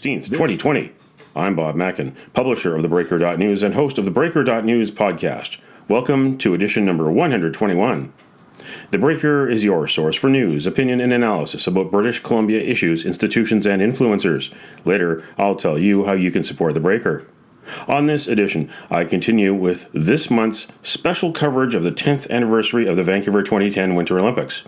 16th, 2020. I'm Bob Mackin, publisher of theBreaker.news and host of the theBreaker.news podcast. Welcome to edition number 121. The Breaker is your source for news, opinion, and analysis about British Columbia issues, institutions, and influencers. Later, I'll tell you how you can support The Breaker. On this edition, I continue with this month's special coverage of the 10th anniversary of the Vancouver 2010 Winter Olympics.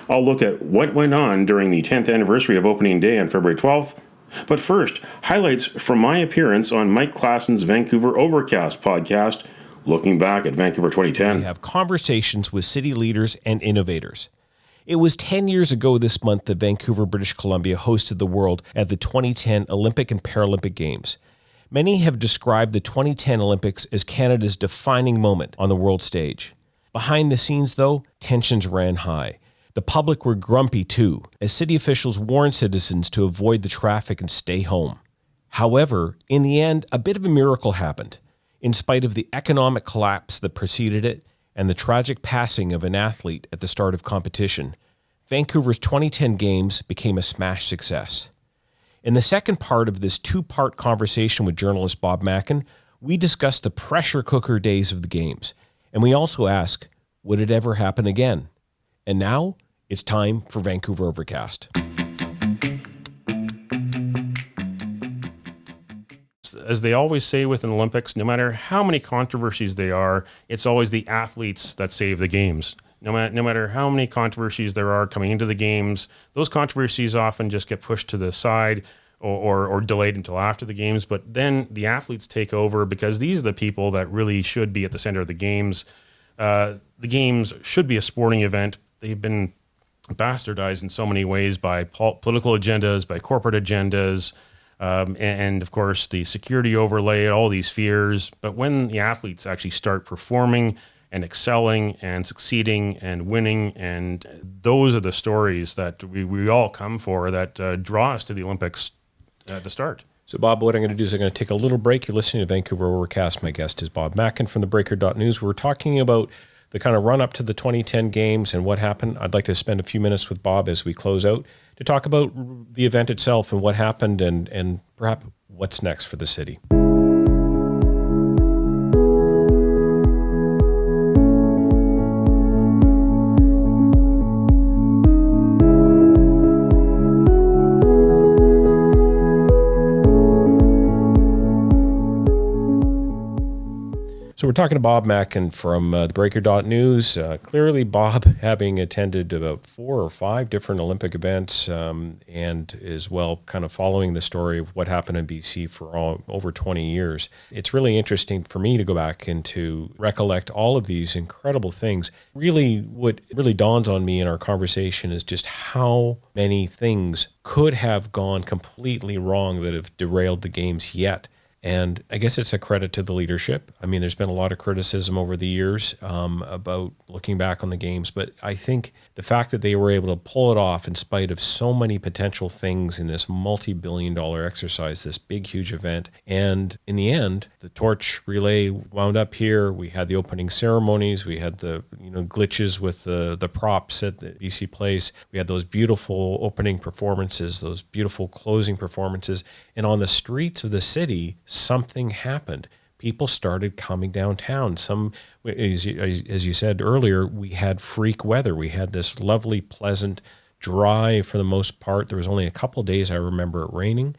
I'll look at what went on during the 10th anniversary of opening day on February 12th. But first, highlights from my appearance on Mike Klassen's Vancouver Overcast podcast, looking back at Vancouver 2010. We have conversations with city leaders and innovators. It was 10 years ago this month that Vancouver, British Columbia hosted the world at the 2010 Olympic and Paralympic Games. Many have described the 2010 Olympics as Canada's defining moment on the world stage. Behind the scenes, though, tensions ran high. The public were grumpy, too, as city officials warned citizens to avoid the traffic and stay home. However, in the end, a bit of a miracle happened. In spite of the economic collapse that preceded it and the tragic passing of an athlete at the start of competition, Vancouver's 2010 Games became a smash success. In the second part of this two-part conversation with journalist Bob Mackin, we discuss the pressure cooker days of the Games, and we also ask, would it ever happen again? And now, it's time for Vancouver Overcast. As they always say with an Olympics, no matter how many controversies there are, it's always the athletes that save the games. No matter how many controversies there are coming into the games, those controversies often just get pushed to the side or delayed until after the games. But then the athletes take over because these are the people that really should be at the center of the games. The games should be a sporting event. They've been bastardized in so many ways by political agendas, by corporate agendas, and of course the security overlay, all these fears. But when the athletes actually start performing and excelling and succeeding and winning, and those are the stories that we all come for, that draw us to the Olympics at the start. So, Bob, what I'm going to do is I'm going to take a little break. You're listening to Vancouver Overcast. My guest is Bob Mackin from theBreaker.news. We're talking about the kind of run up to the 2010 Games and what happened. I'd like to spend a few minutes with Bob as we close out to talk about the event itself and what happened and perhaps what's next for the city. So we're talking to Bob Mackin from theBreaker.news. Clearly, Bob, having attended about 4 or 5 different Olympic events and as well kind of following the story of what happened in BC for over 20 years. It's really interesting for me to go back and to recollect all of these incredible things. Really, what really dawns on me in our conversation is just how many things could have gone completely wrong that have derailed the games yet. And I guess it's a credit to the leadership. I mean, there's been a lot of criticism over the years about looking back on the games, but I think the fact that they were able to pull it off in spite of so many potential things in this multi-billion-dollar exercise, this big, huge event. And in the end, the torch relay wound up here. We had the opening ceremonies. We had the glitches with the props at the BC Place. We had those beautiful opening performances, those beautiful closing performances. And on the streets of the city, something happened. People started coming downtown. As you said earlier, we had freak weather. We had this lovely, pleasant, dry for the most part. There was only a couple of days I remember it raining,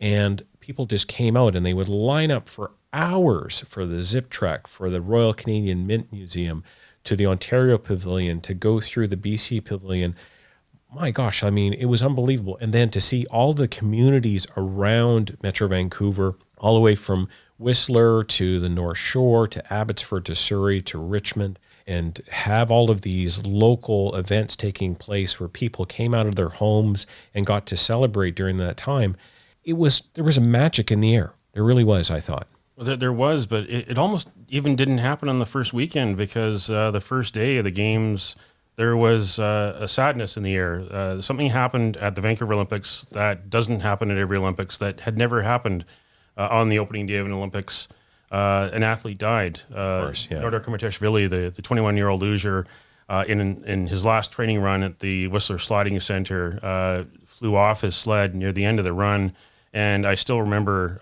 and people just came out and they would line up for hours for the Zip Trek, for the Royal Canadian Mint Museum, to the Ontario Pavilion, to go through the BC Pavilion. My gosh, I mean, it was unbelievable. And then to see all the communities around Metro Vancouver, all the way from Whistler to the North Shore, to Abbotsford, to Surrey, to Richmond, and have all of these local events taking place where people came out of their homes and got to celebrate during that time. There was a magic in the air. There really was, I thought. Well, there was, but it almost even didn't happen on the first weekend because the first day of the games, there was a sadness in the air. Something happened at the Vancouver Olympics that doesn't happen at every Olympics, that had never happened on the opening day of an Olympics. An athlete died. Of course, yeah. Nordar Kumatashvili, the 21-year-old loser, in his last training run at the Whistler Sliding Center, flew off his sled near the end of the run And I still remember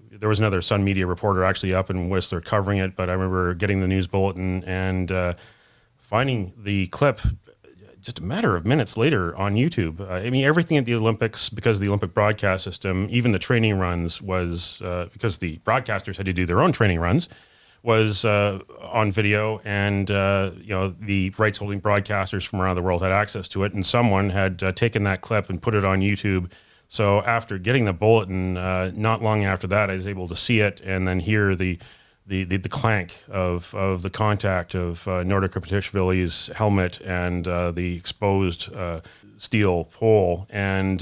there was another Sun Media reporter actually up in Whistler covering it, but I remember getting the news bulletin and finding the clip just a matter of minutes later on YouTube. I mean, everything at the Olympics, because of the Olympic broadcast system, even the training runs was, because the broadcasters had to do their own training runs, was on video, and the rights holding broadcasters from around the world had access to it, and someone had taken that clip and put it on YouTube. So after getting the bulletin, not long after that, I was able to see it and then hear the clank of the contact of Nordic Kriptashvili's helmet and the exposed steel pole, and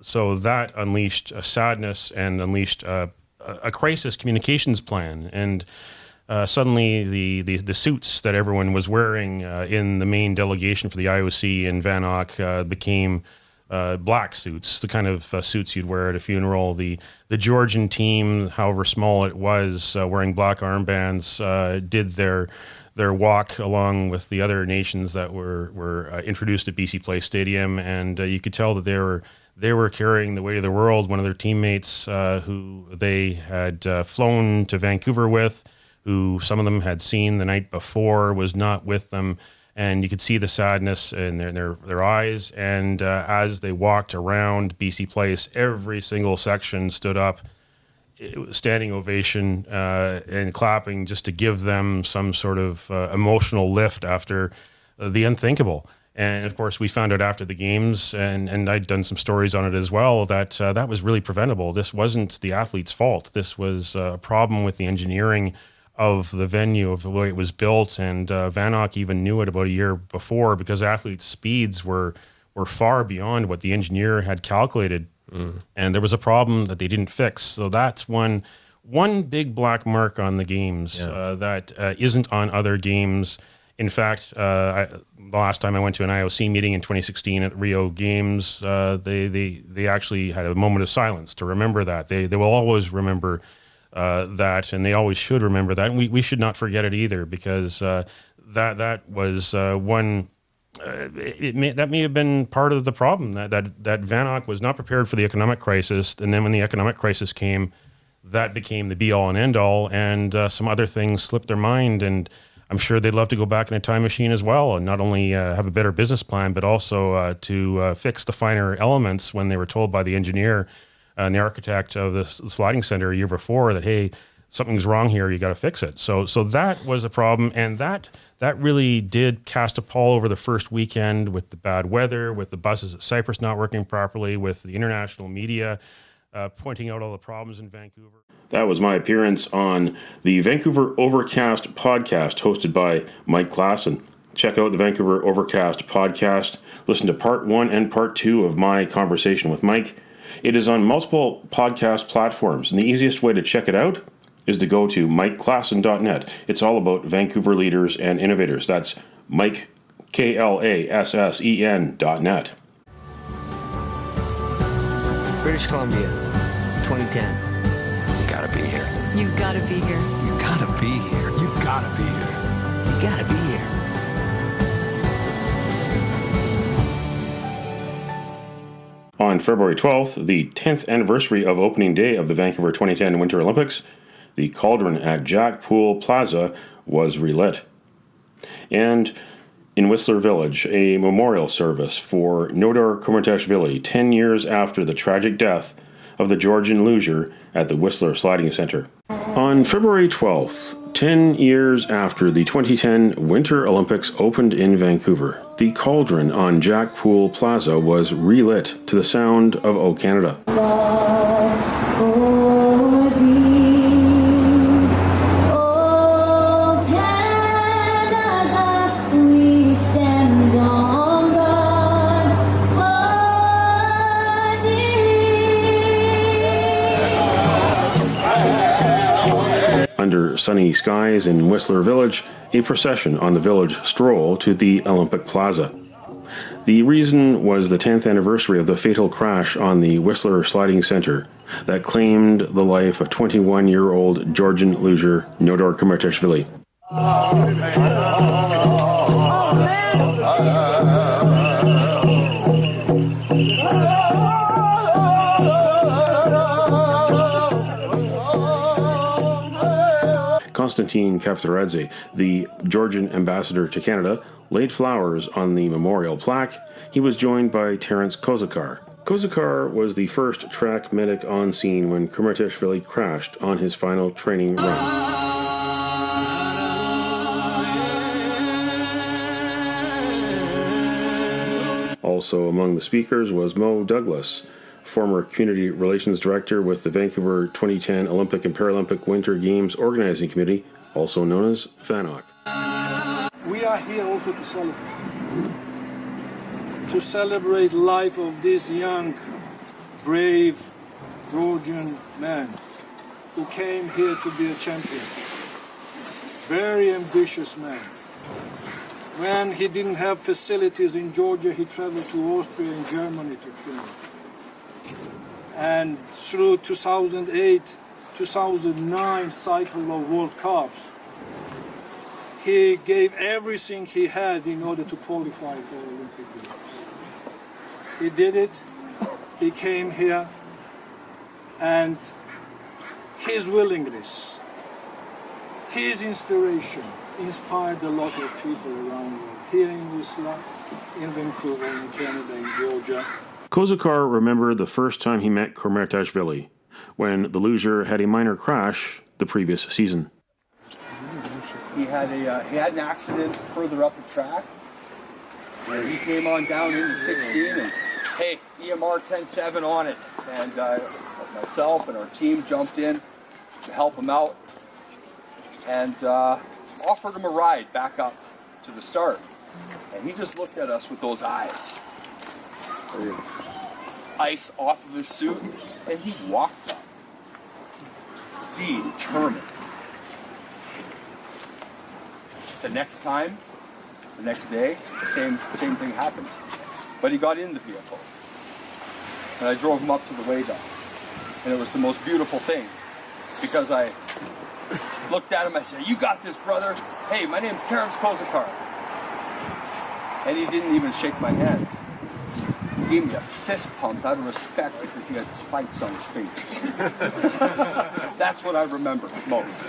so that unleashed a sadness and unleashed a crisis communications plan. And suddenly the suits that everyone was wearing in the main delegation for the IOC in Vanok became black suits, the kind of suits you'd wear at a funeral. The Georgian team, however small it was, wearing black armbands, did their walk along with the other nations that were introduced at BC Place Stadium, and you could tell that they were carrying the weight of the world. One of their teammates who they had flown to Vancouver with, who some of them had seen the night before, was not with them. And you could see the sadness in their eyes. And as they walked around BC Place, every single section stood up, standing ovation and clapping, just to give them some sort of emotional lift after the unthinkable. And of course, we found out after the games, and I'd done some stories on it as well, that that was really preventable. This wasn't the athlete's fault. This was a problem with the engineering of the venue, of the way it was built, and Vanok even knew it about a year before, because athletes' speeds were far beyond what the engineer had calculated, and there was a problem that they didn't fix. So that's one big black mark on the games that isn't on other games. In fact, the last time I went to an IOC meeting in 2016 at Rio Games, they actually had a moment of silence to remember that. They will always remember that, and they always should remember that. And we should not forget it either, because that was one. That may have been part of the problem, that Vanok was not prepared for the economic crisis, and then when the economic crisis came, that became the be all and end all, and some other things slipped their mind. And I'm sure they'd love to go back in a time machine as well, and not only have a better business plan, but also to fix the finer elements when they were told by the engineer and the architect of the sliding center a year before that, hey, something's wrong here, you got to fix it. So that was a problem, and that really did cast a pall over the first weekend, with the bad weather, with the buses at Cyprus not working properly, with the international media pointing out all the problems in Vancouver. That was my appearance on the Vancouver Overcast podcast, hosted by Mike Klassen. Check out the Vancouver Overcast podcast. Listen to part 1 and part 2 of my conversation with Mike. It is on multiple podcast platforms, and the easiest way to check it out is to go to MikeKlassen.net. It's all about Vancouver leaders and innovators. That's Mike, KLASSEN.net. British Columbia, 2010. You gotta be here. You gotta be here. You gotta be here. You gotta be here. You gotta be here. On February 12th, the 10th anniversary of opening day of the Vancouver 2010 Winter Olympics, the cauldron at Jack Pool Plaza was relit. And in Whistler Village, a memorial service for Nodar Kriptashvili 10 years after the tragic death of the Georgian luger at the Whistler Sliding Center. On February 12th, 10 years after the 2010 Winter Olympics opened in Vancouver, the cauldron on Jack Pool Plaza was relit to the sound of O Canada. Under sunny skies in Whistler Village, a procession on the village stroll to the Olympic Plaza. The reason was the 10th anniversary of the fatal crash on the Whistler Sliding Center that claimed the life of 21-year-old Georgian luger Nodar Kriptashvili. Konstantin Kavtaradze, the Georgian ambassador to Canada, laid flowers on the memorial plaque. He was joined by Terence Kozakar. Kozakar was the first track medic on scene when Kurmatashvili crashed on his final training run. Also among the speakers was Mo Douglas, former Community Relations Director with the Vancouver 2010 Olympic and Paralympic Winter Games Organizing Committee, also known as VANOC. We are here also to celebrate life of this young, brave Georgian man who came here to be a champion. Very ambitious man. When he didn't have facilities in Georgia, he traveled to Austria and Germany to train. And through 2008, 2009 cycle of World Cups, he gave everything he had in order to qualify for Olympic Games. He did it. He came here, and his willingness, his inspiration, inspired a lot of people around the world, here in Whistler, in Vancouver, in Canada, in Georgia. Kozakar remembered the first time he met Kurmatashvili, when the luger had a minor crash the previous season. He had an accident further up the track, and he came on down into 16, and hey, EMR 10-7 on it, and myself and our team jumped in to help him out, and offered him a ride back up to the start. And he just looked at us with those eyes. Ice off of his suit, and he walked up. Determined. The next day, the same thing happened. But he got in the vehicle. And I drove him up to the way dock. And it was the most beautiful thing, because I looked at him, I said, "You got this, brother. Hey, my name's Terence Kozakar." And he didn't even shake my hand. He gave me a fist pump out of respect because he had spikes on his feet. That's what I remember most.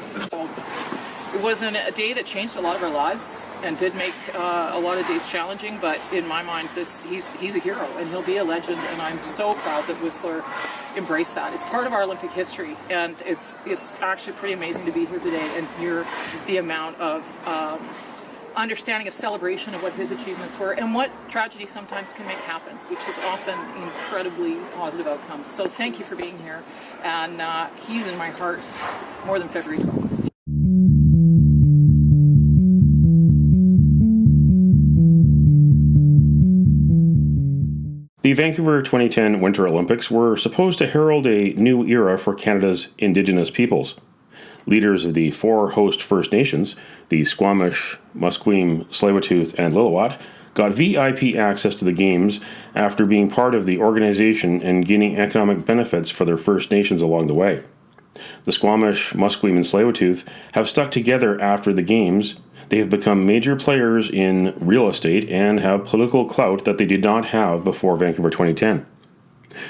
It wasn't a day that changed a lot of our lives and did make a lot of days challenging, but in my mind, he's a hero and he'll be a legend, and I'm so proud that Whistler embraced that. It's part of our Olympic history, and it's actually pretty amazing to be here today and hear the amount of understanding of celebration of what his achievements were and what tragedy sometimes can make happen, which is often incredibly positive outcomes. So thank you for being here, and he's in my heart more than February 12th. The Vancouver 2010 Winter Olympics were supposed to herald a new era for Canada's Indigenous peoples. Leaders of the four host First Nations, the Squamish, Musqueam, Tsleil-Waututh, and Lillooet, got VIP access to the Games after being part of the organization and gaining economic benefits for their First Nations along the way. The Squamish, Musqueam, and Tsleil-Waututh have stuck together after the Games. They have become major players in real estate and have political clout that they did not have before Vancouver 2010.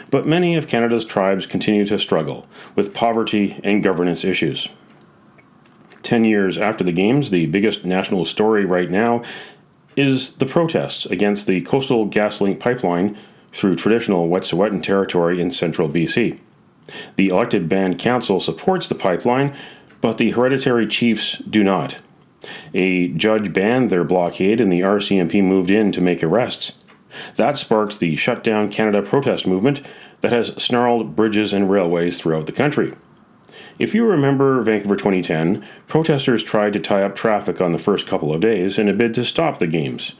But many of Canada's tribes continue to struggle with poverty and governance issues. 10 years after the Games, the biggest national story right now is the protests against the Coastal GasLink pipeline through traditional Wet'suwet'en territory in central BC. The elected band council supports the pipeline, but the hereditary chiefs do not. A judge banned their blockade, and the RCMP moved in to make arrests. That sparked the Shut Down Canada protest movement that has snarled bridges and railways throughout the country. If you remember Vancouver 2010, protesters tried to tie up traffic on the first couple of days in a bid to stop the Games.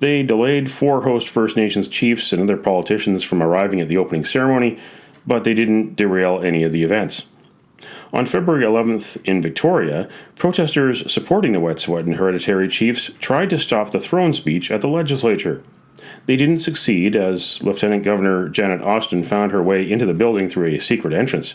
They delayed four host First Nations chiefs and other politicians from arriving at the opening ceremony, but they didn't derail any of the events. On February 11th in Victoria, protesters supporting the Wet'suwet'en hereditary chiefs tried to stop the throne speech at the legislature. They didn't succeed, as Lieutenant Governor Janet Austin found her way into the building through a secret entrance.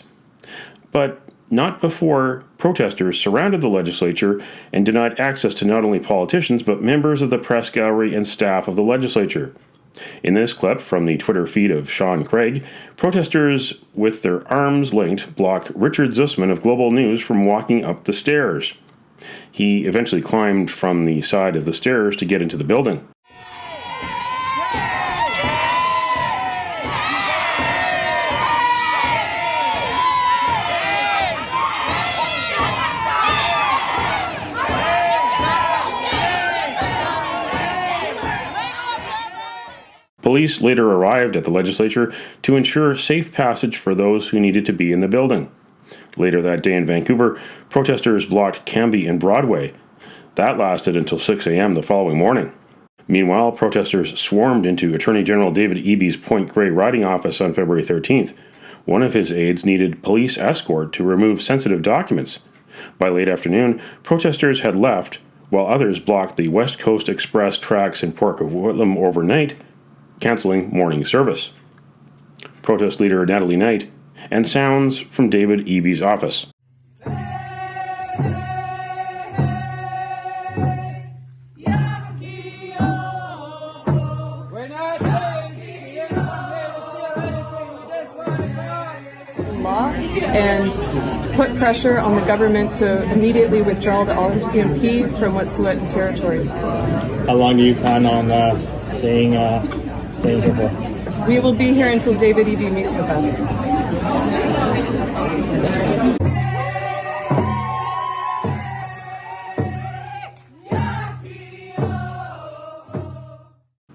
But not before protesters surrounded the legislature and denied access to not only politicians but members of the press gallery and staff of the legislature. In this clip from the Twitter feed of Sean Craig, protesters with their arms linked block Richard Zussman of Global News from walking up the stairs. He eventually climbed from the side of the stairs to get into the building. Police later arrived at the legislature to ensure safe passage for those who needed to be in the building. Later that day in Vancouver, protesters blocked Cambie and Broadway. That lasted until 6 a.m. the following morning. Meanwhile, protesters swarmed into Attorney General David Eby's Point Grey riding office on February 13th. One of his aides needed police escort to remove sensitive documents. By late afternoon, protesters had left, while others blocked the West Coast Express tracks in Port of Whitlam overnight, canceling morning service. Protest leader Natalie Knight, and sounds from David Eby's office. Law and put pressure on the government to immediately withdraw the RCMP from Wet'suwet'en territories. How long do you plan on staying here for? We will be here until David Eby meets with us.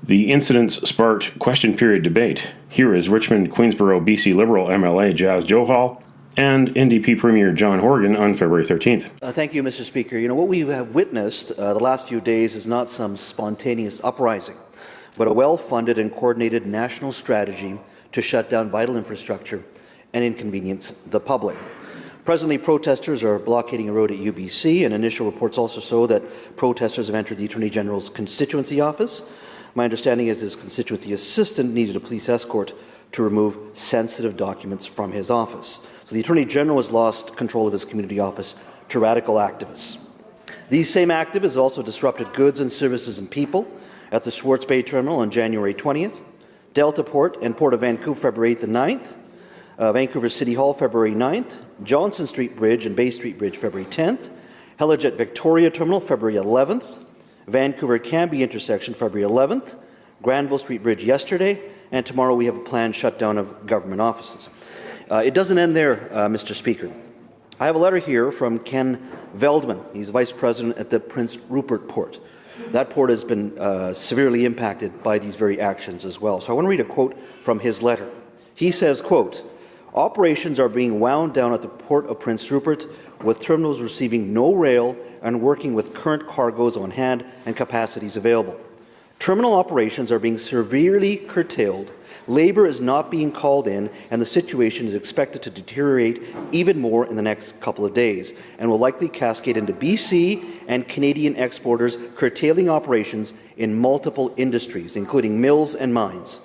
The incidents sparked question period debate. Here is Richmond Queensborough BC Liberal MLA Jazz Johal and NDP Premier John Horgan on February 13th. Thank you, Mr. Speaker. You know, what we have witnessed the last few days is not some spontaneous uprising, but a well-funded and coordinated national strategy to shut down vital infrastructure and inconvenience the public. Presently, protesters are blockading a road at UBC, and initial reports also show that protesters have entered the Attorney General's constituency office. My understanding is his constituency assistant needed a police escort to remove sensitive documents from his office. So the Attorney General has lost control of his community office to radical activists. These same activists also disrupted goods and services and people at the Swartz Bay Terminal on January 20th, Delta Port and Port of Vancouver February 8th and 9th, Vancouver City Hall February 9th, Johnson Street Bridge and Bay Street Bridge February 10th, Helijet Victoria Terminal February 11th, Vancouver Cambie intersection February 11th, Granville Street Bridge yesterday, and tomorrow we have a planned shutdown of government offices. It doesn't end there, Mr. Speaker. I have a letter here from Ken Veldman. He's Vice President at the Prince Rupert Port. That port has been severely impacted by these very actions as well. So I want to read a quote from his letter. He says, quote, "Operations are being wound down at the Port of Prince Rupert, with terminals receiving no rail and working with current cargoes on hand and capacities available. Terminal operations are being severely curtailed, labor is not being called in, and the situation is expected to deteriorate even more in the next couple of days, and will likely cascade into BC and Canadian exporters curtailing operations in multiple industries, including mills and mines.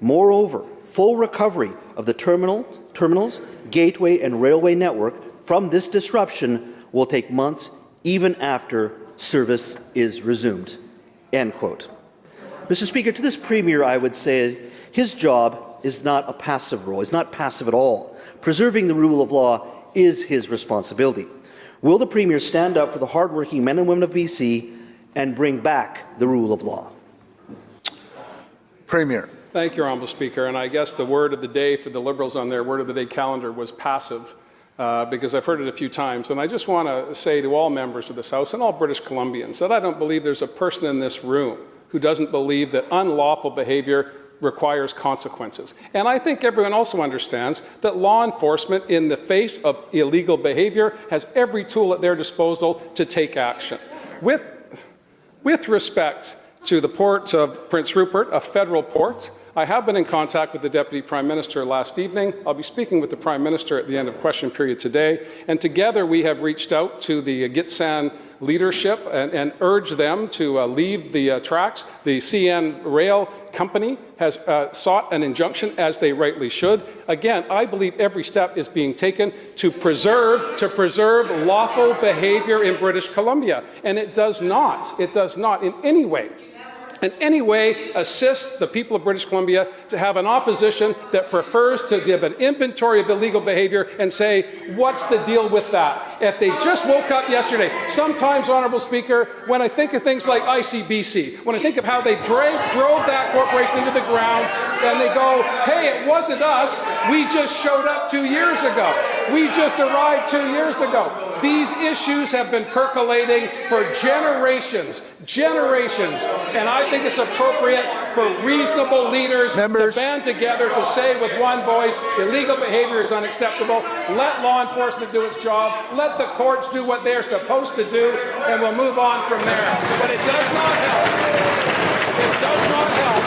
Moreover, full recovery of the terminals, gateway, and railway network from this disruption will take months, even after service is resumed." End quote. Mr. Speaker, to this Premier, I would say his job is not a passive role. It's not passive at all. Preserving the rule of law is his responsibility. Will the Premier stand up for the hardworking men and women of BC and bring back the rule of law? Premier. Thank you, Honourable Speaker. And I guess the word of the day for the Liberals on their word of the day calendar was passive, because I've heard it a few times. And I just want to say to all members of this House and all British Columbians that I don't believe there's a person in this room who doesn't believe that unlawful behaviour requires consequences. And I think everyone also understands that law enforcement, in the face of illegal behaviour, has every tool at their disposal to take action. With respect to the port of Prince Rupert, a federal port, I have been in contact with the Deputy Prime Minister last evening. I'll be speaking with the Prime Minister at the end of question period today. And together we have reached out to the Gitxsan leadership and urged them to leave the tracks. The CN Rail Company has sought an injunction, as they rightly should. Again, I believe every step is being taken to preserve lawful behaviour in British Columbia. And it does not in any way in any way assist the people of British Columbia to have an opposition that prefers to give an inventory of illegal behaviour and say, what's the deal with that? If they just woke up yesterday, sometimes, Honourable Speaker, when I think of things like ICBC, when I think of how they drove that corporation into the ground, and they go, hey, it wasn't us, we just showed up 2 years ago. We just arrived 2 years ago. These issues have been percolating for generations, and I think it's appropriate for reasonable leaders to band together to say with one voice, illegal behavior is unacceptable, let law enforcement do its job, let the courts do what they're supposed to do, and we'll move on from there. But it does not help. It does not help.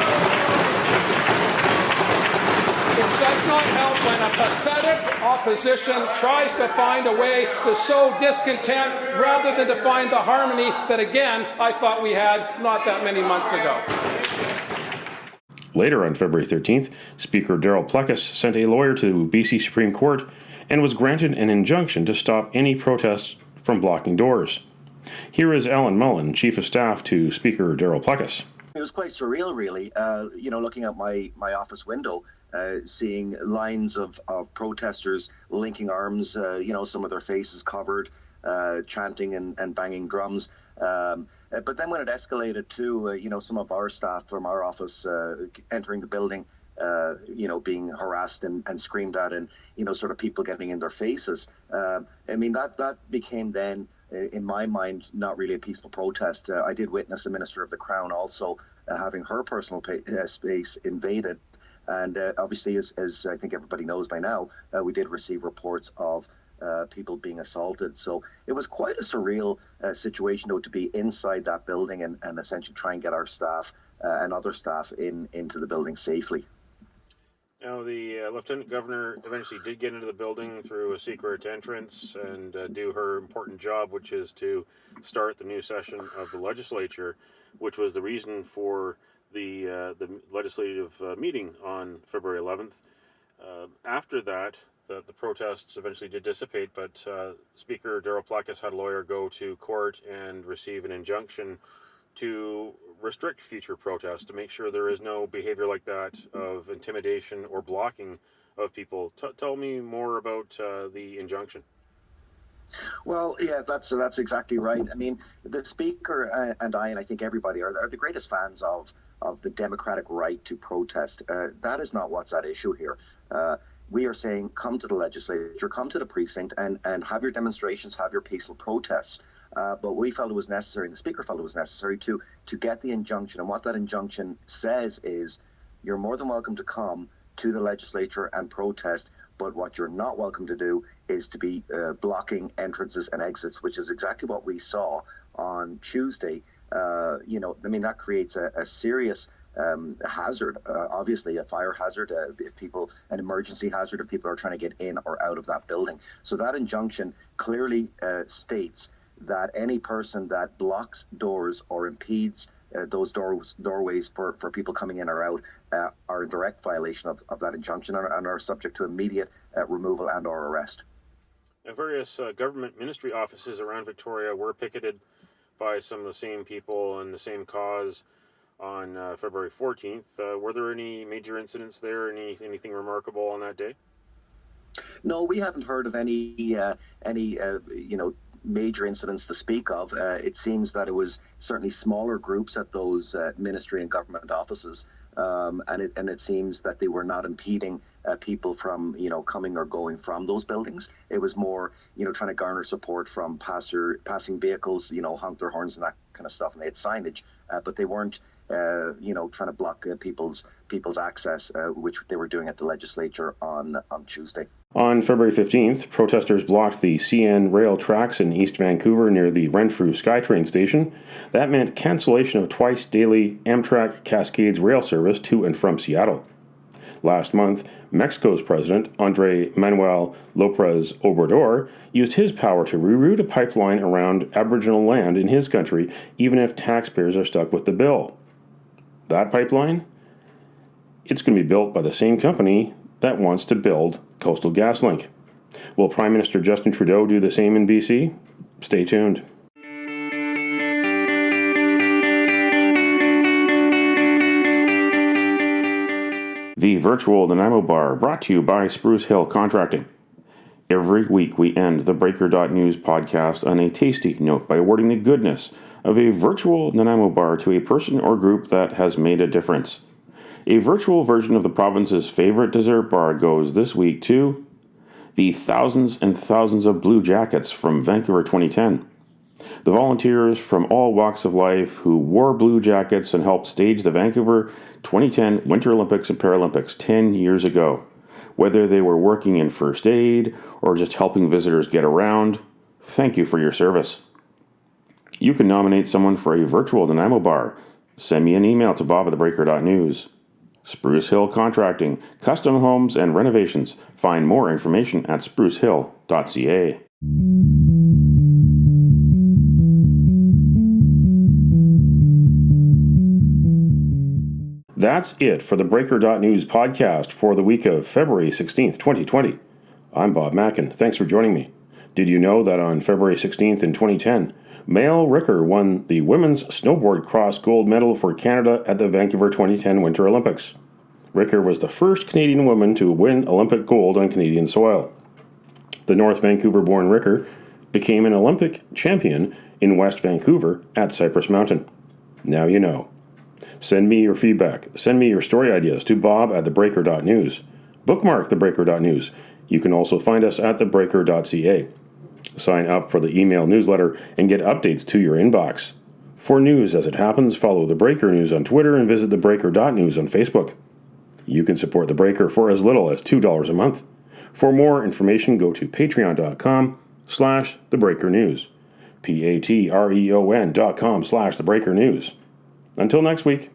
It does not help when a pathetic opposition tries to find a way to sow discontent rather than to find the harmony that, again, I thought we had not that many months ago. Later on February 13th, Speaker Darryl Plecas sent a lawyer to BC Supreme Court and was granted an injunction to stop any protests from blocking doors. Here is Alan Mullen, Chief of Staff to Speaker Darryl Plecas. It was quite surreal, really, looking out my office window, seeing lines of protesters linking arms, some of their faces covered, chanting and banging drums. But then when it escalated to, some of our staff from our office entering the building, being harassed and screamed at and, sort of people getting in their faces. That became then, in my mind, not really a peaceful protest. I did witness a Minister of the Crown also having her personal space invaded. And obviously, as I think everybody knows by now, we did receive reports of people being assaulted. So it was quite a surreal situation, though, to be inside that building and essentially try and get our staff and other staff into the building safely. Now, the Lieutenant Governor eventually did get into the building through a secret entrance and do her important job, which is to start the new session of the legislature, which was the reason for the legislative meeting on February 11th. After that, the protests eventually did dissipate, but Speaker Darryl Plecas had a lawyer go to court and receive an injunction to restrict future protests, to make sure there is no behavior like that of intimidation or blocking of people. Tell me more about the injunction. Well, yeah, that's exactly right. I mean, the Speaker and I think everybody are the greatest fans of the democratic right to protest. That is not what's at issue here. We are saying, come to the legislature, come to the precinct and have your demonstrations, have your peaceful protests. But we felt it was necessary, and the Speaker felt it was necessary to get the injunction. And what that injunction says is, you're more than welcome to come to the legislature and protest, but what you're not welcome to do is to be blocking entrances and exits, which is exactly what we saw on Tuesday. That creates a serious hazard, obviously a fire hazard, an emergency hazard if people are trying to get in or out of that building. So that injunction clearly states that any person that blocks doors or impedes those doorways for people coming in or out are in direct violation of that injunction and are subject to immediate removal and or arrest. Various government ministry offices around Victoria were picketed by some of the same people and the same cause on February 14th. Were there any major incidents there? Anything remarkable on that day? No, we haven't heard of any major incidents to speak of. It seems that it was certainly smaller groups at those ministry and government offices, and it seems that they were not impeding people from coming or going from those buildings. It was more trying to garner support from passing vehicles, honk their horns and that kind of stuff, and they had signage, but they weren't trying to block people's access, which they were doing at the legislature on Tuesday. On February 15th, protesters blocked the CN rail tracks in East Vancouver near the Renfrew SkyTrain station. That meant cancellation of twice daily Amtrak Cascades rail service to and from Seattle. Last month, Mexico's president, Andrés Manuel López Obrador, used his power to reroute a pipeline around Aboriginal land in his country, even if taxpayers are stuck with the bill. That pipeline? It's going to be built by the same company that wants to build Coastal GasLink. Will Prime Minister Justin Trudeau do the same in BC? Stay tuned. The virtual Nanaimo Bar, brought to you by Spruce Hill Contracting. Every week we end the Breaker.news podcast on a tasty note by awarding the goodness of a virtual Nanaimo Bar to a person or group that has made a difference. A virtual version of the province's favorite dessert bar goes this week to the thousands and thousands of blue jackets from Vancouver 2010. The volunteers from all walks of life who wore blue jackets and helped stage the Vancouver 2010 Winter Olympics and Paralympics 10 years ago. Whether they were working in first aid or just helping visitors get around, thank you for your service. You can nominate someone for a virtual Nanaimo Bar. Send me an email to bob@theBreaker.news. Spruce Hill Contracting, custom homes and renovations. Find more information at sprucehill.ca. That's it for the Breaker.news podcast for the week of February 16th, 2020. I'm Bob Mackin. Thanks for joining me. Did you know that on February 16th in 2010, Mel Ricker won the women's snowboard cross gold medal for Canada at the Vancouver 2010 Winter Olympics? Ricker was the first Canadian woman to win Olympic gold on Canadian soil. The North Vancouver-born Ricker became an Olympic champion in West Vancouver at Cypress Mountain. Now you know. Send me your feedback. Send me your story ideas to bob@theBreaker.news. Bookmark theBreaker.news. You can also find us at theBreaker.ca. Sign up for the email newsletter and get updates to your inbox. For news as it happens, follow The Breaker News on Twitter and visit theBreaker.news on Facebook. You can support The Breaker for as little as $2 a month. For more information, go to patreon.com/TheBreakerNews. patreon.com/TheBreakerNews. Until next week.